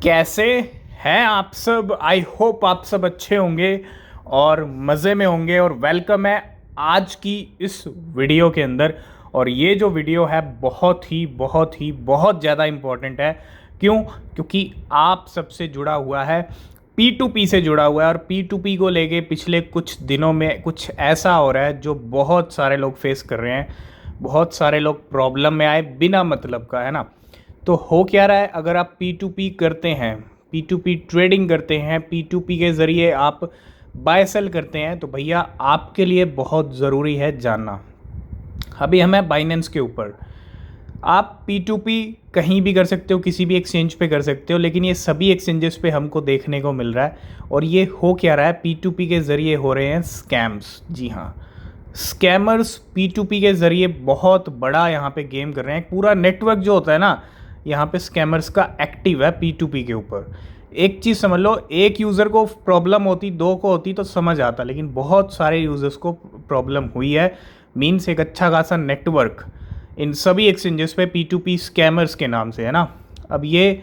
कैसे हैं आप सब। आई होप आप सब अच्छे होंगे और मज़े में होंगे और वेलकम है आज की इस वीडियो के अंदर। और ये जो वीडियो है बहुत ज़्यादा इम्पोर्टेंट है। क्यों? क्योंकि आप सबसे जुड़ा हुआ है, P2P से जुड़ा हुआ है। और P2P को लेके पिछले कुछ दिनों में कुछ ऐसा हो रहा है जो बहुत सारे लोग फेस कर रहे हैं। बहुत सारे लोग प्रॉब्लम में आए बिना मतलब का, है ना। तो हो क्या रहा है, अगर आप P2P करते हैं, P2P ट्रेडिंग करते हैं, P2P के ज़रिए आप बाय सेल करते हैं, तो भैया आपके लिए बहुत ज़रूरी है जानना। अभी हम हैं बाइनेंस के ऊपर। आप P2P कहीं भी कर सकते हो, किसी भी एक्सचेंज पे कर सकते हो, लेकिन ये सभी एक्सचेंजेस पे हमको देखने को मिल रहा है। और ये हो क्या रहा है, P2P के ज़रिए हो रहे हैं स्कैम्स। जी हाँ, स्कैमर्स P2P के ज़रिए बहुत बड़ा यहाँ पे गेम कर रहे हैं। पूरा नेटवर्क जो होता है ना, यहाँ पे स्कैमर्स का एक्टिव है P2P के ऊपर। एक चीज़ समझ लो, एक यूज़र को प्रॉब्लम होती, दो को होती तो समझ आता, लेकिन बहुत सारे यूज़र्स को प्रॉब्लम हुई है। मीन्स एक अच्छा खासा नेटवर्क इन सभी एक्सचेंजेस पे P2P स्कैमर्स के नाम से है ना। अब ये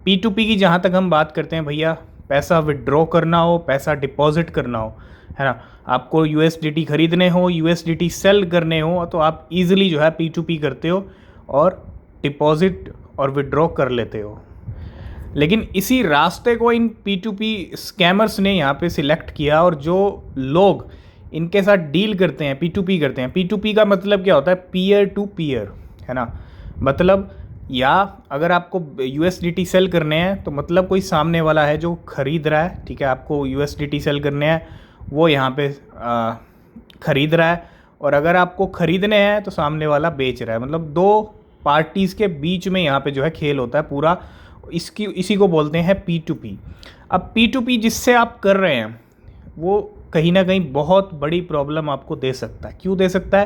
P2P की जहाँ तक हम बात करते हैं भैया, पैसा विड्रॉ करना हो, पैसा डिपॉजिट करना हो, है ना, आपको USDT खरीदने हो, USDT सेल करने हो, तो आप इजीली जो है P2P करते हो और डिपॉजिट और विड्रॉ कर लेते हो। लेकिन इसी रास्ते को इन P2P स्कैमर्स ने यहाँ पे सिलेक्ट किया। और जो लोग इनके साथ डील करते हैं, P2P करते हैं, P2P का मतलब क्या होता है, पीयर टू पीयर, है ना। मतलब या अगर आपको USDT सेल करने हैं तो मतलब कोई सामने वाला है जो खरीद रहा है, ठीक है, आपको USDT सेल करने हैं, वो यहाँ पे खरीद रहा है। और अगर आपको खरीदने हैं तो सामने वाला बेच रहा है। मतलब दो पार्टीज़ के बीच में यहाँ पे जो है खेल होता है पूरा। इसी को बोलते हैं P2P। अब P2P जिससे आप कर रहे हैं वो कहीं ना कहीं बहुत बड़ी प्रॉब्लम आपको दे सकता है। क्यों दे सकता है?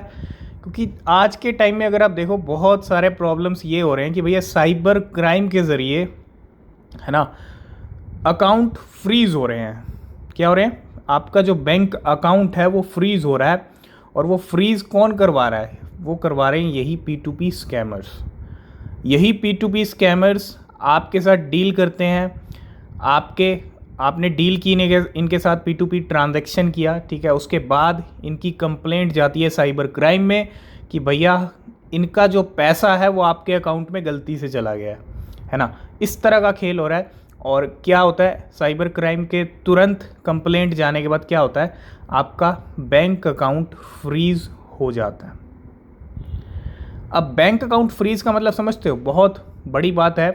क्योंकि आज के टाइम में अगर आप देखो, बहुत सारे प्रॉब्लम्स ये हो रहे हैं कि भैया साइबर क्राइम के ज़रिए, है ना, अकाउंट फ्रीज़ हो रहे हैं। क्या हो रहे हैं? आपका जो बैंक अकाउंट है वो फ्रीज़ हो रहा है। और वो फ्रीज़ कौन करवा रहा है? वो करवा रहे हैं यही P2P स्कैमर्स। यही P2P स्कैमर्स आपके साथ डील करते हैं। आपने डील की, इनके साथ P2P ट्रांजैक्शन किया, ठीक है, उसके बाद इनकी कंप्लेंट जाती है साइबर क्राइम में कि भैया इनका जो पैसा है वो आपके अकाउंट में गलती से चला गया है ना। इस तरह का खेल हो रहा है। और क्या होता है, साइबर क्राइम के तुरंत कंप्लेंट जाने के बाद क्या होता है, आपका बैंक अकाउंट फ्रीज़ हो जाता है। अब बैंक अकाउंट फ्रीज़ का मतलब समझते हो, बहुत बड़ी बात है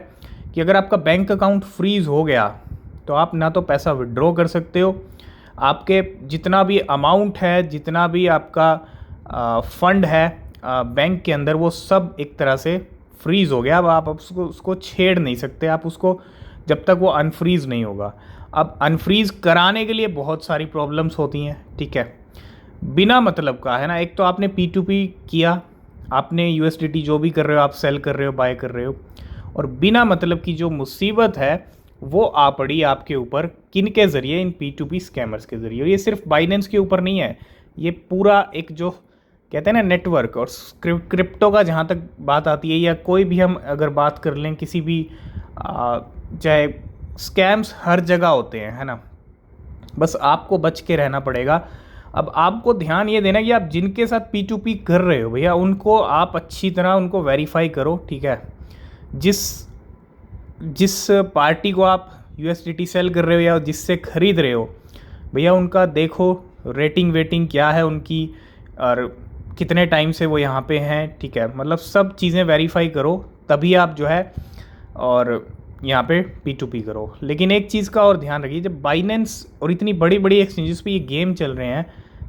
कि अगर आपका बैंक अकाउंट फ्रीज़ हो गया तो आप ना तो पैसा विड्रॉ कर सकते हो, आपके जितना भी अमाउंट है, जितना भी आपका फंड है बैंक के अंदर, वो सब एक तरह से फ्रीज़ हो गया। अब आप उसको छेड़ नहीं सकते, आप उसको जब तक वो अनफ्रीज़ नहीं होगा। अब अनफ्रीज़ कराने के लिए बहुत सारी प्रॉब्लम्स होती हैं, ठीक है, बिना मतलब का, है ना। एक तो आपने P2P किया, आपने USDT जो भी कर रहे हो आप सेल कर रहे हो, बाय कर रहे हो, और बिना मतलब की जो मुसीबत है वो आ पड़ी आपके ऊपर। किन के ज़रिए? इन P2P स्कैमर्स के ज़रिए। और ये सिर्फ बाइनेंस के ऊपर नहीं है, ये पूरा एक जो कहते हैं ना नेटवर्क। और क्रिप्टो का जहाँ तक बात आती है, या कोई भी हम अगर बात कर लें किसी भी चाहे, स्कैम्स हर जगह होते हैं, है ना। बस आपको बच के रहना पड़ेगा। अब आपको ध्यान ये देना कि आप जिनके साथ P2P कर रहे हो भैया, उनको आप अच्छी तरह उनको वेरीफाई करो, ठीक है। जिस जिस पार्टी को आप USDT सेल कर रहे हो या जिससे ख़रीद रहे हो भैया, उनका देखो रेटिंग वेटिंग क्या है उनकी, और कितने टाइम से वो यहाँ पे हैं, ठीक है। मतलब सब चीज़ें वेरीफाई करो, तभी आप जो है और यहाँ पे P2P करो। लेकिन एक चीज़ का और ध्यान रखिए, जब बाइनेंस और इतनी बड़ी बड़ी एक्सचेंजेस पे ये गेम चल रहे हैं,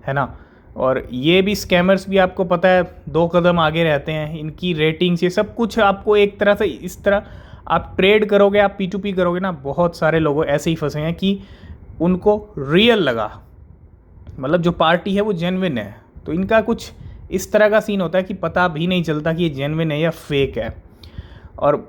है ना, और ये भी स्कैमर्स भी आपको पता है 2 कदम आगे रहते हैं। इनकी रेटिंग्स, ये सब कुछ आपको एक तरह से, इस तरह आप ट्रेड करोगे, आप P2P करोगे ना, बहुत सारे लोग ऐसे ही फंसे हैं कि उनको रियल लगा, मतलब जो पार्टी है वो जेन्युइन है, तो इनका कुछ इस तरह का सीन होता है कि पता भी नहीं चलता कि ये जेन्युइन है या फेक है। और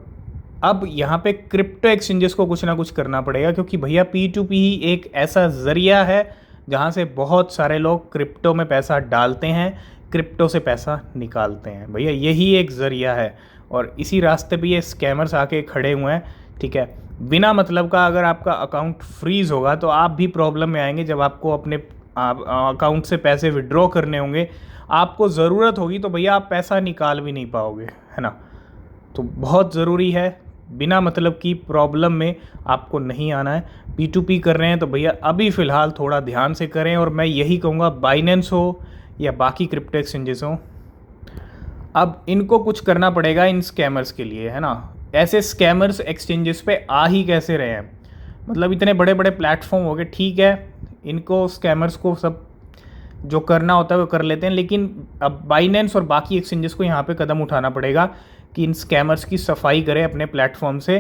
अब यहाँ पे क्रिप्टो एक्सचेंजेस को कुछ ना कुछ करना पड़ेगा, क्योंकि भैया P2P ही एक ऐसा ज़रिया है जहाँ से बहुत सारे लोग क्रिप्टो में पैसा डालते हैं, क्रिप्टो से पैसा निकालते हैं। भैया यही एक ज़रिया है, और इसी रास्ते पे ये स्कैमर्स आके खड़े हुए हैं, ठीक है। बिना मतलब का अगर आपका अकाउंट फ्रीज़ होगा तो आप भी प्रॉब्लम में आएंगे। जब आपको अपने अकाउंट से पैसे विड्रॉ करने होंगे, आपको ज़रूरत होगी, तो भैया आप पैसा निकाल भी नहीं पाओगे, है ना। तो बहुत ज़रूरी है, बिना मतलब की प्रॉब्लम में आपको नहीं आना है। P2P कर रहे हैं तो भैया अभी फ़िलहाल थोड़ा ध्यान से करें। और मैं यही कहूँगा, बाइनेंस हो या बाकी क्रिप्टो एक्सचेंजेस हो, अब इनको कुछ करना पड़ेगा इन स्कैमर्स के लिए, है ना। ऐसे स्कैमर्स एक्सचेंजेस पे आ ही कैसे रहे हैं, मतलब इतने बड़े बड़े प्लेटफॉर्म हो गए, ठीक है, इनको स्कैमर्स को सब जो करना होता है वो कर लेते हैं, लेकिन अब बाइनेंस और बाकी एक्सचेंजेस को यहाँ पे कदम उठाना पड़ेगा कि इन स्कैमर्स की सफाई करें अपने प्लेटफॉर्म से,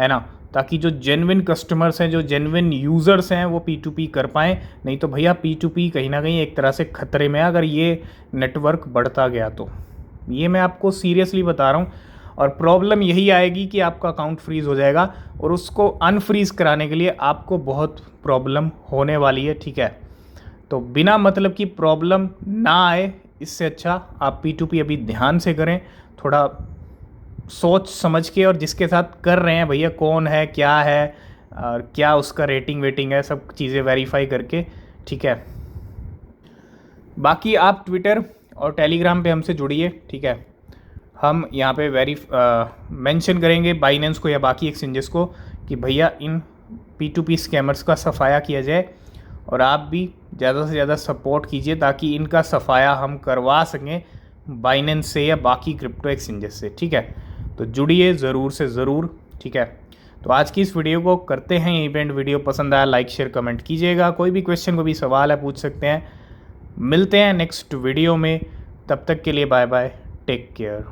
है ना, ताकि जो जेन्युइन कस्टमर्स हैं, जो जेन्युइन यूज़र्स हैं, वो P2P कर पाएँ। नहीं तो भैया P2P कहीं ना कहीं एक तरह से ख़तरे में है अगर ये नेटवर्क बढ़ता गया तो। ये मैं आपको सीरियसली बता रहा हूँ। और प्रॉब्लम यही आएगी कि आपका अकाउंट फ्रीज़ हो जाएगा और उसको अनफ्रीज़ कराने के लिए आपको बहुत प्रॉब्लम होने वाली है, ठीक है। तो बिना मतलब की प्रॉब्लम ना आए, इससे अच्छा आप P2P अभी ध्यान से करें, थोड़ा सोच समझ के, और जिसके साथ कर रहे हैं भैया कौन है, क्या है, और क्या उसका रेटिंग वेटिंग है, सब चीज़ें वेरीफाई करके, ठीक है। बाकी आप ट्विटर और टेलीग्राम पे हमसे जुड़िए, ठीक है। हम यहाँ पे मेंशन करेंगे बाइनेंस को या बाकी एक्सचेंजेस को कि भैया इन P2P स्कैमर्स का सफाया किया जाए, और आप भी ज़्यादा से ज़्यादा सपोर्ट कीजिए ताकि इनका सफाया हम करवा सकें बाइनेंस से या बाकी क्रिप्टो एक्सचेंजेस से, ठीक है। तो जुड़िए ज़रूर से ज़रूर, ठीक है। तो आज की इस वीडियो को करते हैं यहीं पे एंड। वीडियो पसंद आया लाइक शेयर कमेंट कीजिएगा। कोई भी क्वेश्चन, कोई भी सवाल है पूछ सकते हैं। मिलते हैं नेक्स्ट वीडियो में, तब तक के लिए बाय बाय, टेक केयर।